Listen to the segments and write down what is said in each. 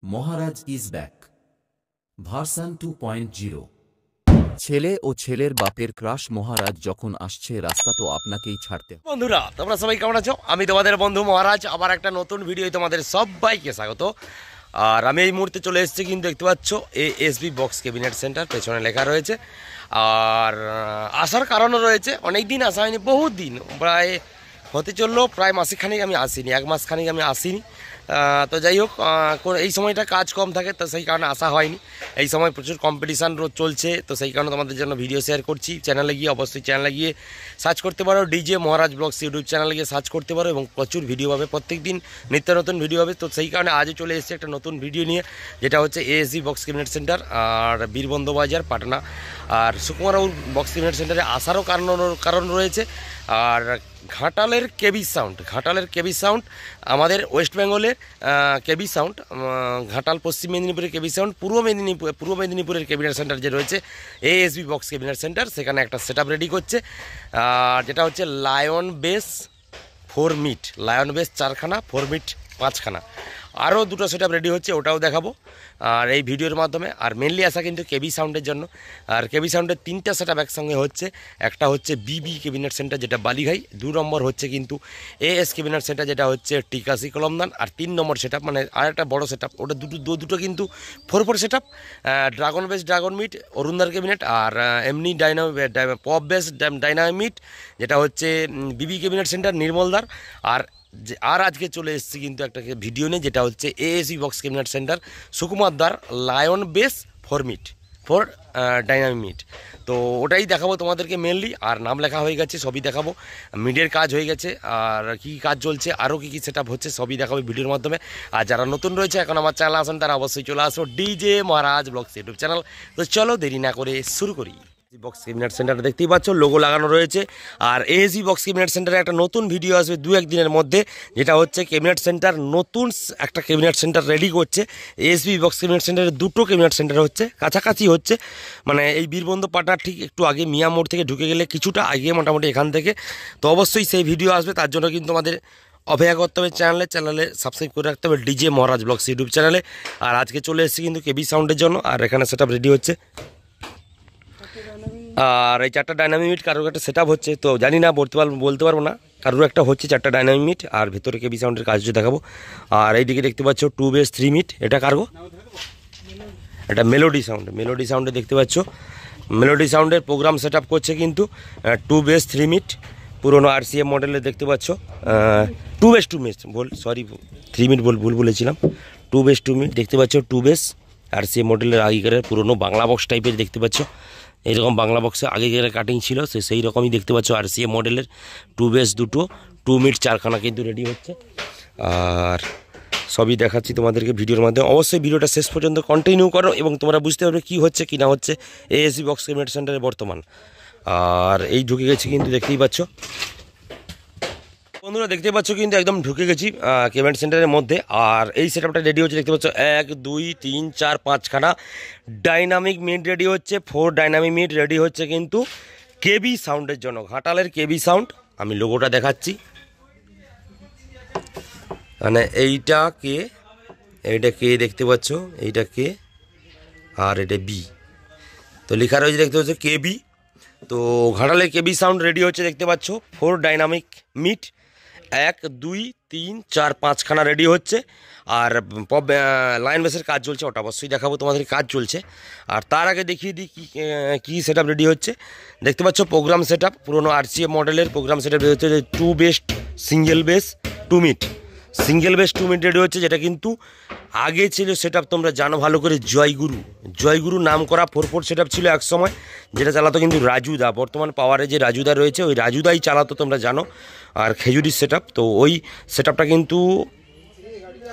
Maharaj is back version 2.0। ছেলে ও ছেলের বাপের ক্রাশ মহারাজ যখন আসছে রাস্তা তো আপনাকেই ছাড়তে। বন্ধুরা তোমরা সবাই কেমন আছো? আমি তোমাদের বন্ধু মহারাজ, আবার একটা নতুন ভিডিও তোমাদের সবাইকে স্বাগত। আর আমি এই মুহূর্তে চলে এসেছি, কিন্তু দেখতে পাচ্ছ এএসবি বক্স ক্যাবিনেট সেন্টার পেছনে লেখা রয়েছে। আর আসার কারণও রয়েছে, অনেক দিন আসা হয়নি, বহুত দিন, প্রায় হতে চললো প্রায় মাসেখানিক আমি আসিনি, এক মাস খানিক আমি আসিনি। তো যাই হোক, এই সময়টা কাজ কম থাকে, তো সেই কারণে আসা হয়নি। এই সময় প্রচুর কম্পিটিশান চলছে, তো সেই কারণে তোমাদের জন্য ভিডিও শেয়ার করছি। চ্যানেলে গিয়ে অবশ্যই চ্যানেলে গিয়ে সার্চ করতে পারো, ডিজে মহারাজ ব্লগস ইউটিউব চ্যানেলে গিয়ে সার্চ করতে পারো, এবং প্রচুর ভিডিও পাবে, প্রত্যেক দিন নিত্য নতুন ভিডিও হবে। তো সেই কারণে আজও চলে এসেছে একটা নতুন ভিডিও নিয়ে, যেটা হচ্ছে এএসবি বক্স ক্যাবিনেট সেন্টার আর বীরবন্ধু বাজার পাটনা। আর সুকুমারবাবুর বক্স ক্যাবিনেট সেন্টারে আসারও কারণ রয়েছে। আর ঘাটালের কেবি সাউন্ড আমাদের ওয়েস্ট বেঙ্গলের কেবি সাউন্ড, ঘাটাল পশ্চিম মেদিনীপুরের কেবি সাউন্ড, পূর্ব মেদিনীপুরের ক্যাবিনেট সেন্টার যে রয়েছে এএসবি বক্স ক্যাবিনেট সেন্টার, সেখানে একটা সেটআপ রেডি করছে। আর যেটা হচ্ছে lion base 4 meet, lion base 4খানা, 4 মিট 5খানা, আরও দুটো সেটআপ রেডি হচ্ছে, ওটাও দেখাবো আর এই ভিডিওর মাধ্যমে। আর মেনলি আসা কিন্তু কেবি সাউন্ডের জন্য। আর কেবি সাউন্ডের 3টা সেটআপ একসঙ্গে হচ্ছে। একটা হচ্ছে বিবি ক্যাবিনেট সেন্টার, যেটা বালিঘাই। 2 নম্বর হচ্ছে কিন্তু এএস ক্যাবিনেট সেন্টার, যেটা হচ্ছে টিকাসি কলমদান। আর 3 নম্বর সেটআপ, মানে আর একটা বড়ো সেটআপ, ওটা দুটো কিন্তু 4 setup, dragon base dragon meet অরুণদার ক্যাবিনেট, আর এমনি পপ বেস ডাইনামিট, যেটা হচ্ছে বিবি ক্যাবিনেট সেন্টার নির্মলদার। আর আজকে চলে এসেছি কিন্তু একটা ভিডিও নিয়ে, যেটা হচ্ছে এএসবি বক্স ক্যাবিনেট সেন্টার সুকুমারদার লায়ন বেস 4 ডাইনামিট। তো ওটাই দেখাবো তোমাদেরকে মেনলি। আর নাম লেখা হয়ে গেছে, সবই দেখাবো। মিডের কাজ হয়ে গেছে, আর কী কাজ চলছে, আরও কী সেটআপ হচ্ছে, সবই দেখাবো ভিডিওর মাধ্যমে। আর যারা নতুন রয়েছে, এখন আমার চ্যানেল আসেন, তারা অবশ্যই চলে আসো ডিজে মহারাজ ব্লগস ইউটিউব চ্যানেল। তো চলো দেরি না করে শুরু করি। বক্স ক্যাবিনেট সেন্টার দেখতেই পাচ্ছ, লোগো লাগানো রয়েছে। আর এএসবি বক্স ক্যাবিনেট সেন্টারে একটা নতুন ভিডিও আসবে 2-1 দিনের মধ্যে, যেটা হচ্ছে ক্যাবিনেট সেন্টার নতুন একটা ক্যাবিনেট সেন্টার রেডি করছে। এএসবি বক্স ক্যাবিনেট সেন্টারে 2টো ক্যাবিনেট সেন্টার হচ্ছে, কাছাকাছি হচ্ছে, মানে এই বীরবন্ধু পাটনার ঠিক একটু আগে মিয়া মোড় থেকে ঢুকে গেলে কিছুটা আগে মোটামুটি এখান থেকে। তো অবশ্যই সেই ভিডিও আসবে, তার জন্য কিন্তু আমাদের অপেক্ষা করতে হবে, চ্যানেলে সাবস্ক্রাইব করে রাখতে হবে ডিজে মহারাজ ব্লগস ইউটিউব চ্যানেলে। আর আজকে চলে এসেছি কিন্তু কেবি সাউন্ডের জন্য, আর এখানে সেটআপ রেডি হচ্ছে। আর এই 4টা ডাইনামিক কারোর একটা সেটআপ হচ্ছে, তো জানি না বলতে পারবো না, কারোর একটা হচ্ছে 4টা ডাইনামিক। আর ভেতরে কেবি সাউন্ডের কাজ দেখাবো। আর এইদিকে দেখতে পাচ্ছ 2 বেস 3 মিট, এটা কার্গো, এটা মেলোডি সাউন্ডে দেখতে পাচ্ছ। মেলোডি সাউন্ডের প্রোগ্রাম সেটআপ করছে কিন্তু 2 বেস 3 মিট, পুরোনো RCM মডেলে দেখতে পাচ্ছ। 2 বেস 2 মিট 3 মিট ভুল বলেছিলাম। 2 বেস 2 মিট দেখতে পাচ্ছ, 2 বেস RCM মডেলের আগেকার পুরোনো বাংলা বক্স টাইপের দেখতে পাচ্ছ। এইরকম বাংলা বক্সে আগেকার কাটিং ছিল, সেই রকমই দেখতে পাচ্ছ RCM মডেলের 2 বেস 2 মিট 4খানা কিন্তু রেডি হচ্ছে। আর সবই দেখাচ্ছি তোমাদেরকে ভিডিওর মাধ্যমে। অবশ্যই ভিডিওটা শেষ পর্যন্ত কন্টিনিউ করো, এবং তোমরা বুঝতে পারবে কী হচ্ছে কি না হচ্ছে এএসবি বক্স ক্যাবিনেট সেন্টারে বর্তমান। আর এই ঢুকে গেছি কিন্তু, দেখতেই পাচ্ছ বন্ধুরা, দেখতে পাচ্ছ কিন্তু একদম ঢুকে গেছি ক্যাবিনেট সেন্টারের মধ্যে। আর এই সেটআপটা রেডি হচ্ছে, দেখতে পাচ্ছ 1 2 3 4 5খানা ডাইনামিক মিট রেডি হচ্ছে। 4 ডাইনামিক মিট রেডি হচ্ছে কিন্তু কেবি সাউন্ডের জন্য, ঘাটালের কেবি সাউন্ড। আমি লোগোটা দেখাচ্ছি, মানে এইটা কে দেখতে পাচ্ছ, এইটা কে আর এটা বি, তো লেখা রয়েছে দেখতে পাচ্ছ কেবি। তো ঘাটালের কেবি সাউন্ড রেডি হচ্ছে, দেখতে পাচ্ছ 4 ডাইনামিক মিট, 1 2 3 4 5খানা রেডি হচ্ছে। আর লাইন বেসের কাজ চলছে, ওটা অবশ্যই দেখাবো তোমাদের কাজ চলছে। আর তার আগে দেখিয়ে দিই কী সেটআপ রেডি হচ্ছে। দেখতে পাচ্ছ প্রোগ্রাম সেটআপ, পুরোনো RCM মডেলের প্রোগ্রাম সেটআপ রেডি হচ্ছে। 2 বেস সিঙ্গেল বেস 2 মিট রেডি হচ্ছে, যেটা কিন্তু আগে ছিল সেটআপ, তোমরা জানো ভালো করে, জয়গুরু নাম করা 4 সেটআপ ছিল এক সময়, যেটা চালাতো কিন্তু রাজুদা। বর্তমান পাওয়ারে যে রাজুদা রয়েছে, ওই রাজুদাই চালাতো, তোমরা জানো। আর খেজুরির সেটআপ, তো ওই সেটআপটা কিন্তু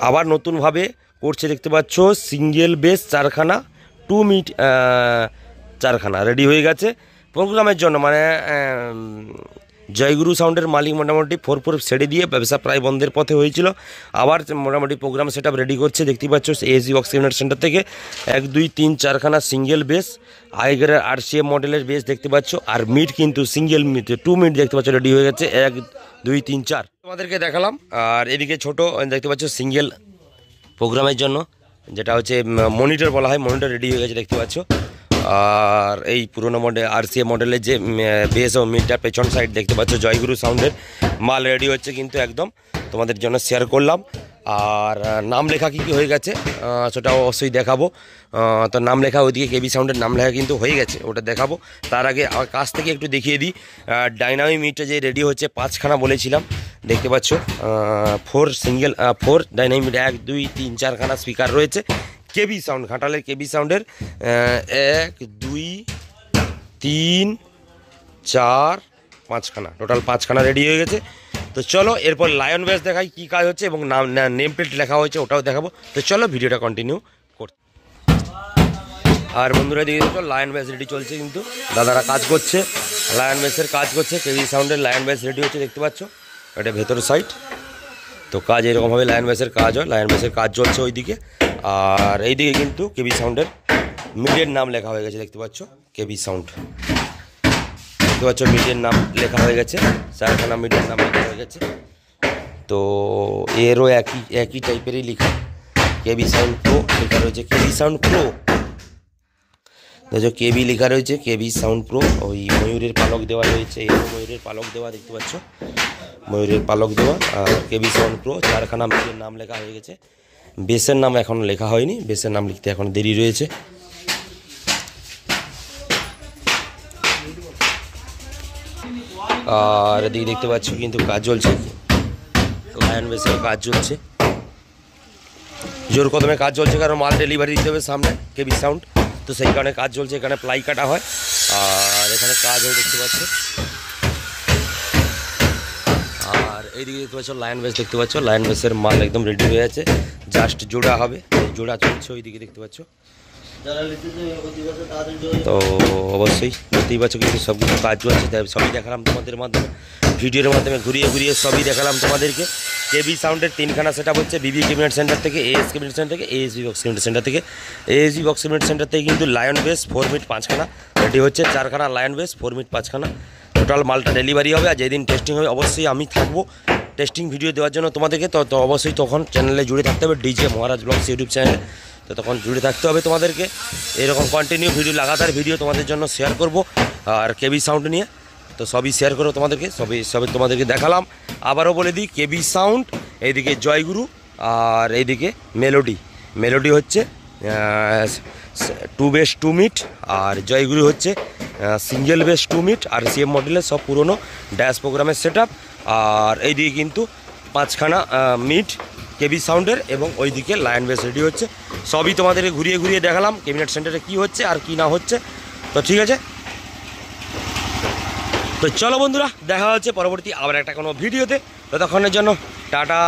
আবার নতুনভাবে করছে, দেখতে পাচ্ছ সিঙ্গেল বেস 4খানা 2 মিট 4খানা রেডি হয়ে গেছে প্রোগ্রামের জন্য। মানে জয়গুরু সাউন্ডের মালিক মোটামুটি 4 ছেড়ে দিয়ে ব্যবসা প্রায় বন্ধের পথে হয়েছিল, আবার মোটামুটি প্রোগ্রাম সেটআপ রেডি করছে। দেখতেই পাচ্ছ এএসবি বক্স ক্যাবিনেট সেন্টার থেকে 1 2 3 4খানা সিঙ্গেল বেস, আগের RCM মডেলের বেস দেখতে পাচ্ছ। আর মিট কিন্তু সিঙ্গেল মিট 2 মিট দেখতে পাচ্ছ রেডি হয়ে গেছে, 1 2 3 4 তোমাদেরকে দেখালাম। আর এদিকে ছোট দেখতে পাচ্ছ সিঙ্গেল প্রোগ্রামের জন্য যেটা হচ্ছে মনিটর বলা হয়, মনিটর রেডি হয়ে গেছে দেখতে পাচ্ছ। আর এই পুরোনো মডেল RCA মডেলের যে বেস ও মিডটা পেছন সাইড দেখতে পাচ্ছ জয়গুরু সাউন্ডের মাল রেডি হচ্ছে কিন্তু একদম তোমাদের জন্য শেয়ার করলাম। আর নাম লেখা কী হয়ে গেছে সেটা অবশ্যই দেখাবো। তো নাম লেখা ওইদিকে কেবি সাউন্ডের নাম লেখা কিন্তু হয়ে গেছে, ওটা দেখাবো। তার আগে কাছ থেকে একটু দেখিয়ে দিই ডাইনামিক মিটটা যে রেডি হচ্ছে 5খানা বলেছিলাম দেখতে পাচ্ছ। 4 ডাইনামিক মিট 1 2 3 4খানা স্পিকার রয়েছে। কেবি সাউন্ড ঘাটালের কেবি সাউন্ডের 1 2 3 4 5খানা, টোটাল 5খানা রেডি হয়ে গেছে। তো চলো এরপর লায়ন বেস দেখাই কী কাজ হচ্ছে এবং নেম প্লেট লেখা হয়েছে ওটাও দেখাবো। তো চলো ভিডিওটা কন্টিনিউ করতে। আর বন্ধুরা দেখে দেখো লায়ন বেস রেডি চলছে, কিন্তু দাদারা কাজ করছে, লায়ন বেসের কাজ করছে। কেবি সাউন্ডের লায়ন বেস রেডি হচ্ছে দেখতে পাচ্ছ, এটা ভেতরের সাইড। তো কাজ এরকমভাবে লায়ন বেসের কাজ হয়, লায়ন বেসের কাজ চলছে ওইদিকে। আর এইদিকে কিন্তু কেবি সাউন্ডের মিডের নাম লেখা হয়ে গেছে দেখতে পাচ্ছ, কেবি সাউন্ড দেখতে পাচ্ছ মিডের নাম লেখা হয়ে গেছে, 4খানা মিডের নাম লেখা হয়ে গেছে। তো এরও একই টাইপেরই লেখা, কেবি সাউন্ড প্রো লেখা রয়েছে, কেবি সাউন্ড প্রো দেখো, কেবি লেখা রয়েছে কেবি সাউন্ড প্রো। ওই ময়ূরের পালক দেওয়া রয়েছে, এরও ময়ূরের পালক দেওয়া দেখতে পাচ্ছ, ময়ূরের পালক দেওয়া। আর কেবি সাউন্ড প্রো 4খানা মিডের নাম লেখা হয়ে গেছে। বেসের নাম এখনও লেখা হয়নি, বেসের নাম লিখতে এখন দেরি রয়েছে। আর এদিকে দেখতে পাচ্ছ কিন্তু কাজ চলছে, লায়ন বেসের কাজ চলছে, জোর কদমে কাজ চলছে, কারণ মাল ডেলিভারি দিতে হবে সামনে কেবি সাউন্ড, তো সেই কারণে কাজ চলছে। এখানে প্লাই কাটা হয় আর এখানে কাজ হয় দেখতে পাচ্ছ। আর এইদিকে দেখতে পাচ্ছ লায়ন বেস দেখতে পাচ্ছ, লায়ন বেসের মাল একদম রেডি হয়ে আছে, জাস্ট জোড়া হবে, জোড়া চলছে ওইদিকে দেখতে পাচ্ছ। তো অবশ্যই দেখতেই পাচ্ছ কিন্তু সব কিছু কাজ চলছে, তাই সবই দেখালাম তোমাদের মাধ্যমে, ভিডিওর মাধ্যমে ঘুরিয়ে ঘুরিয়ে সবই দেখালাম তোমাদেরকে। কেবি সাউন্ডের 3খানা সেট আপ হচ্ছে বিবি ক্যাবিনেট সেন্টার থেকে, AS ক্যাবিনেট সেন্টার থেকে, ASB বক্স ক্যাবিনেট সেন্টার থেকে। ASB বক্স ক্যাবিনেট সেন্টার থেকে কিন্তু লায়ন বেস 4 মিট 5খানা রেডি হচ্ছে, 4খানা লায়ন বেস 4 মিট 5খানা টোটাল মালটা ডেলিভারি হবে। আর যেদিন টেস্টিং হবে অবশ্যই আমি থাকবো টেস্টিং ভিডিও দেওয়ার জন্য তোমাদেরকে। তো অবশ্যই তখন চ্যানেলে জুড়ে থাকতে হবে, DJ মহারাজ ব্লগস ইউটিউব চ্যানেলে। তো তখন জুড়ে থাকতে হবে তোমাদেরকে, এরকম কন্টিনিউ ভিডিও, লাগাতার ভিডিও তোমাদের জন্য শেয়ার করব। আর কেবি সাউন্ড নিয়ে তো সবই শেয়ার করবো তোমাদেরকে, সবই তোমাদেরকে দেখালাম। আবারও বলে দিই, কেবি সাউন্ড এইদিকে জয়গুরু আর এইদিকে মেলোডি হচ্ছে 2 বেস 2 মিট, আর জয়গুরু হচ্ছে সিঙ্গেল বেস 2 মিট। আর CM মডেলের সব পুরনো ড্যাশ প্রোগ্রামের সেট আপ। আর এইদিকে কিন্তু 5খানা মিট কেবি সাউন্ডের এবং ওইদিকে লায়ন বেস রেডি হচ্ছে। সবই তোমাদেরকে ঘুরিয়ে ঘুরিয়ে দেখালাম ক্যাবিনেট সেন্টারে কী হচ্ছে আর কি না হচ্ছে। তো ঠিক আছে, তো চলো বন্ধুরা দেখা হচ্ছে পরবর্তী আবার একটা কোনো ভিডিওতে। ততক্ষণের জন্য টাটা।